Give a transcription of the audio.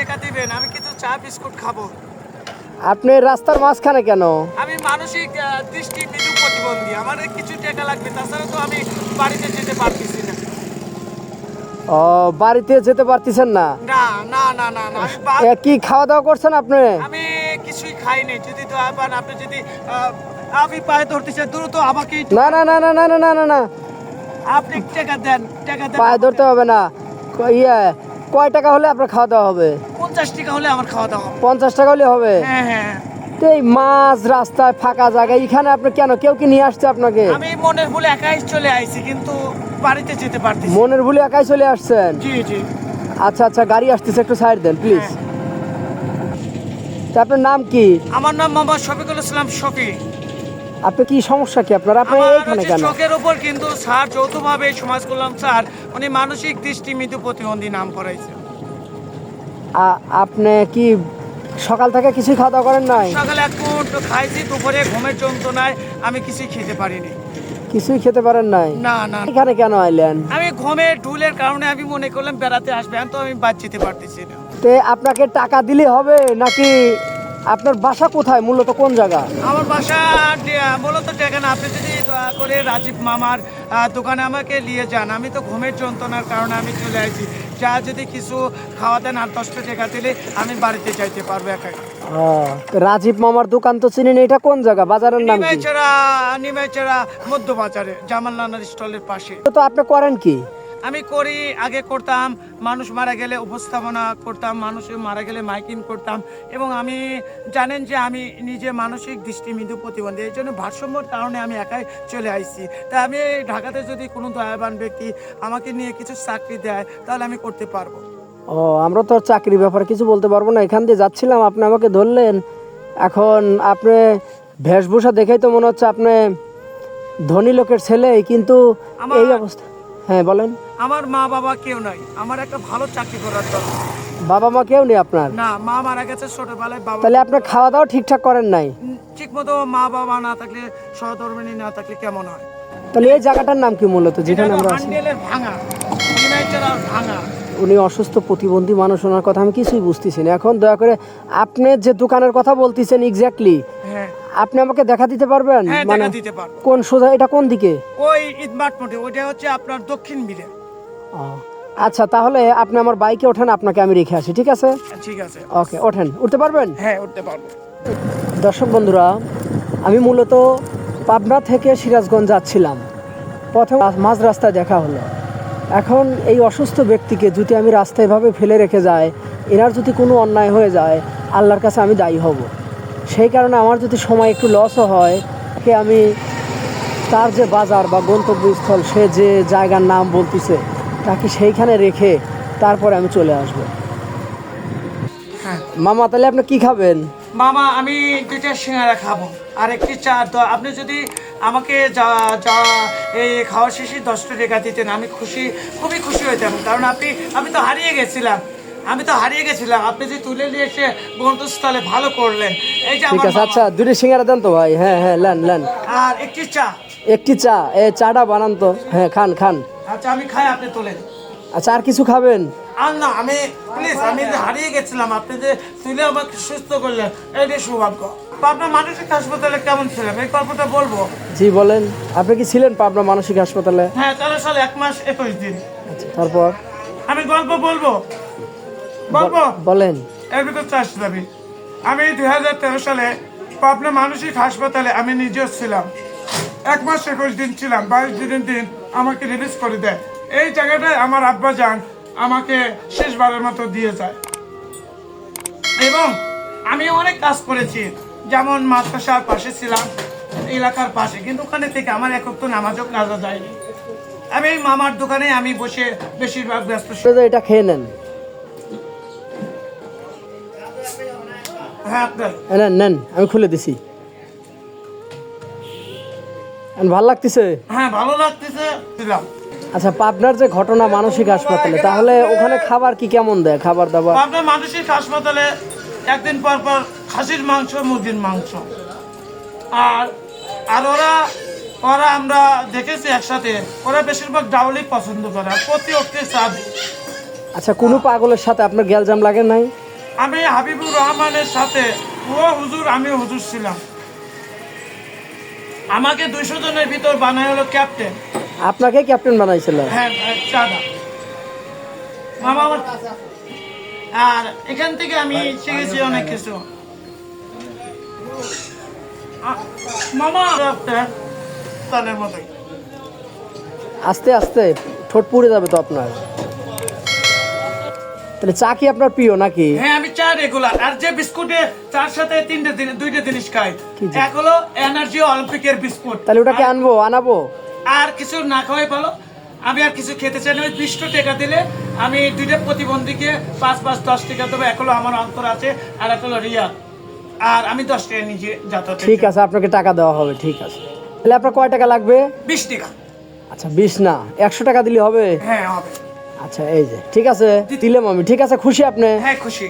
টাকা দিবেন, আমি কিছু চা বিস্কুট খাবো। আপনি রাস্তার মাঝখানে কেন? আমি মানসিক দৃষ্টি মৃদু প্রতিবন্ধী, আমার কিছু টাকা লাগবে, তাছাড়া তো আমি বাড়িতে যেতে পারতেছি না। ও, বাড়িতে যেতে পারতেছেন না? না না না না না, কি খাওয়া দাওয়া করছেন আপনি? আমি কিছুই খাইনি। যদি দয়া পান, আপনি যদি আমি পায়ে ধরতেছে দ্রুত আমাকে না না না না না না না না না, আপনি টাকা দেন, টাকা দেন। পায়ে ধরতে হবে না। ইয়ে, কয় টাকা হলে আপনার খাওয়া দাওয়া হবে? 50 টাকা হলে আমার খাওয়া দাওয়া হবে। 50 টাকা হলে হবে? হ্যাঁ হ্যাঁ। তো এই মাঝ রাস্তায় ফাঁকা জায়গায় এখানে আপনি কেন? কেউ কি নিয়ে আসছে আপনাকে? আমি মনের ভুলে একাই চলে আইছি, কিন্তু বাড়িতে যেতে পারতেছি। মনের ভুলে একাই চলে আসছেন? জি জি। আচ্ছা আচ্ছা, গাড়ি আসতেছে, একটু সাইড দেন প্লিজ। হ্যাঁ। তা আপনার নাম কি? আমার নাম মোহাম্মদ শফিকুল ইসলাম শফি। আপনি কি সমস্যা কি আপনার? আপনি আমার এইখানে হচ্ছে কেন? চোখের উপর কিন্তু স্যার যৌথভাবে সমাজ কল্যাণ স্যার উনি মানসিক দৃষ্টি মৃদু প্রতিবন্ধী নাম করাইছে। আপনি কি সকাল থেকে কিছুই খাওয়া দাওয়া করেন নাই? সকালে এক মুঠ খাইছি, দুপুরে ঘুমের যন্ত্রণায় আমি কিছুই খেতে পারিনি। কিছুই খেতে পারেন নাই? না না, এখানে কেন আইলেন? আমি ঘুমের ঢুলের কারণে আমি মনে করলাম বেড়াতে আসবেন, তো আমি বাদ যেতে পারতেছি না। তে আপনাকে টাকা দিলে হবে নাকি? আপনার বাসা কোথায়, মূলত কোন জায়গা? আমার বাসা মূলত দেখেন, আপনি যদি দয়া করে রাজীব মামার দোকানে আমাকে নিয়ে যান। আমি তো ঘুমের যন্ত্রণার কারণে আমি চলে আসি। যা যদি কিছু খাওয়া দেন আর 10 টাকা দিলে আমি বাড়িতে যাইতে পারবো একাই। রাজীব মামার দোকান তো চিনেন, এটা কোন জায়গা, বাজারের নাম কি? নিমাইচড়া মধ্য বাজারে জামাল নানার স্টলের পাশে। তো আপনি করেন কি? আমি করি, আগে করতাম, মানুষ মারা গেলে উপস্থাপনা করতাম, মানুষ মারা গেলে মাইকিং করতাম, এবং আমি জানেন যে আমি নিজে মানসিক দৃষ্টি মৃদু প্রতিবন্ধী, এই জন্য ভারসাম্যর কারণে আমি একাই চলে আসছি। তাই আমি ঢাকাতে যদি কোনো দয়াবান ব্যক্তি আমাকে নিয়ে কিছু চাকরি দেয় তাহলে আমি করতে পারবো। ও, আমরা তো আর চাকরির ব্যাপারে কিছু বলতে পারবো না। এখান দিয়ে যাচ্ছিলাম, আপনি আমাকে ধরলেন। এখন আপনি বেশভূষা দেখেই তো মনে হচ্ছে আপনি ধনী লোকের ছেলে, কিন্তু এই অবস্থা। হ্যাঁ বলেন। আমার মা বাবা কেউ নাই, আমার একটা ভালো চাকরি করার দরকার। বাবা মা কেউ নেই আপনার? না, মা মারা গেছে ছোটবেলায়। বাবা তাহলে আপনার খাওয়া দাওয়া ঠিকঠাক করেন নাই? ঠিক মতো মা বাবা না থাকলে, সহধর্মিণী না থাকলে কেমন হয়? তাহলে এই জায়গাটার নাম কি মূলত, যেখানে আমরা আছি? ভাঙা, নিমাইচড়ার ভাঙা। উনি অসুস্থ প্রতিবন্ধী মানুষ, ওনার কথা আমি কিছুই বুঝতেছি না। এখন দয়া করে আপনি যে দোকানের কথা বলতেছেন এক্স্যাক্টলি, হ্যাঁ আপনি আমাকে দেখা দিতে পারবেন? হ্যাঁ, মানে দেখা দিতে পারবো। কোন সোজা, এটা কোন দিকে? ওই স্মার্ট মোটে, ওইটা হচ্ছে আপনার দক্ষিণ মিলে। ও, আচ্ছা, তাহলে আপনি আমার বাইকে ওঠেন, আপনাকে আমি রেখে আসি, ঠিক আছে? ঠিক আছে, ওকে, ওঠেন। উঠতে পারবেন? হ্যাঁ উঠতে পারবো। দর্শক বন্ধুরা, আমি মূলত পাবনা থেকে সিরাজগঞ্জ যাচ্ছিলাম। প্রথম মাঝ রাস্তায় দেখা হলো। এখন এই অসুস্থ ব্যক্তিকে যদি আমি রাস্তায় এভাবে ফেলে রেখে যাই, এনার যদি কোনো অন্যায় হয়ে যায়, আল্লাহর কাছে আমি দায়ী হব। সেই কারণে আমার যদি সময় একটু লসও হয়, কে আমি তার যে বাজার বা গন্তব্যস্থল, সে যে জায়গার নাম বলতেছে, তাকে সেইখানে রেখে তারপরে আমি চলে আসব। হ্যাঁ মামা, তাহলে আপনি কি খাবেন? মামা, আমি 2টা সিঙ্গারা খাবো আর একটি চা। তো আপনি যদি আমাকে যা যা এই খাওয়া শেষে 10 টাকা দিতেন, আমি খুবই খুশি হইতাম। কারণ আমি তো হারিয়ে গেছিলাম, আপনি যে তুলে নিয়ে এসে গন্তব্যস্থলে ভালো করলেন। এই যে ঠিক আমার আছে, আচ্ছা 2টি সিঙ্গারা দেন তো ভাই। হ্যাঁ হ্যাঁ, লেন। আর একটি চা। একটি চা, এই চাটা বানান তো। হ্যাঁ, খান। আচ্ছা আমি খাই, আপনি তোলেন। আচ্ছা, আর কিছু খাবেন? আর না, আমি যে হারিয়ে গেছিলাম, আপনি যে তুলে আমাকে সুস্থ করলেন, এটাই সৌভাগ্য। পাবনা মানসিক হাসপাতালে কেমন ছিলাম এই গল্পটা বলবো? জি বলেন। আপনি কি ছিলেন পাবনা মানসিক হাসপাতালে? হ্যাঁ, 13 সাল 1 মাস 21 দিন। আচ্ছা, তারপর? আমি গল্প বলবো। বলেন। এর ভিতর চাষ দাবি। আমি 2013 সালে পাবনা মানসিক হাসপাতালে আমি নিজেও ছিলাম। 1 মাস 21 দিন ছিলাম। 22 দিনের দিন আমাকে রিলিজ করে দেয়। এই জায়গাটায় আমার আব্বা যান আমাকে শেষবারের মতো দিয়ে যায়। এবং আমি অনেক কাজ করেছি, যেমন মাদ্রাসার পাশে ছিলাম, এলাকার পাশে, কিন্তু ওখানে থেকে আমার এক ওয়াক্ত নামাজও কাজা যায়নি। আমি এই মামার দোকানে আমি বসে বেশিরভাগ ব্যস্ত। এটা খেয়ে নেন। হ্যাঁ নেন, আমি খুলে দিছি। ভাল লাগতেছে? হ্যাঁ, ভালো লাগতেছে। আচ্ছা, পাবনার যে ঘটনা মানসিক হাসপাতালে, তাহলে ওখানে খাবার কি কেমন দেয়, খাবার দাবার? পাবনা মানসিক হাসপাতালে একদিন পর খাসির মাংস, মুরগির মাংস, আর ওরা আমরা দেখেছি একসাথে, ওরা বেশিরভাগ ডাউলি পছন্দ করে, প্রতি অক্টে চা। আচ্ছা, কোনো পাগলের সাথে আপনার গ্যালজাম লাগে নাই? আমি হাবিবুর রহমানের সাথে ও হুজুর আমি হুজুর ছিলাম। আমাকে 200 জনের ভিতর বানায় হলো ক্যাপ্টেন। আপনাকে ক্যাপ্টেন বানাইছিল? হ্যাঁ চাঁদা মামা আমার। আর এখান থেকে আমি শিখেছি অনেক কিছু মামা তাদের মতোই। আস্তে আস্তে ঠোঁট পুড়ে যাবে তো আপনার। তাহলে চা কি আপনার প্রিয় নাকি? হ্যাঁ আমি চা রেগুলার। আর যে বিস্কুটে চার সাথে দুইটা জিনিস খাই। কি জিনিস? এক হলো এনার্জি অলিম্পিকের বিস্কুট। তাহলে ওটাকে আনাবো? আর কিছু না খাওয়াই ভালো। আমি আর কিছু খেতে চাই না। ওই 20 টাকা দিলে আমি দুইটা প্রতিবন্ধীকে 5-5-10 টাকা দেবো। এক হলো আমার অন্তর আছে, আর এক হলো রিয়া। আর আমি 10 টাকা নিজে যাতায়াত। ঠিক আছে, আপনাকে টাকা দেওয়া হবে। ঠিক আছে, তাহলে আপনার কয় টাকা লাগবে? 20 টাকা। আচ্ছা 20 না, 100 টাকা দিলে হবে? হ্যাঁ হবে। আচ্ছা এই যে ঠিক আছে, দিলাম আমি। ঠিক আছে, খুশি আপনি? হ্যাঁ খুশি।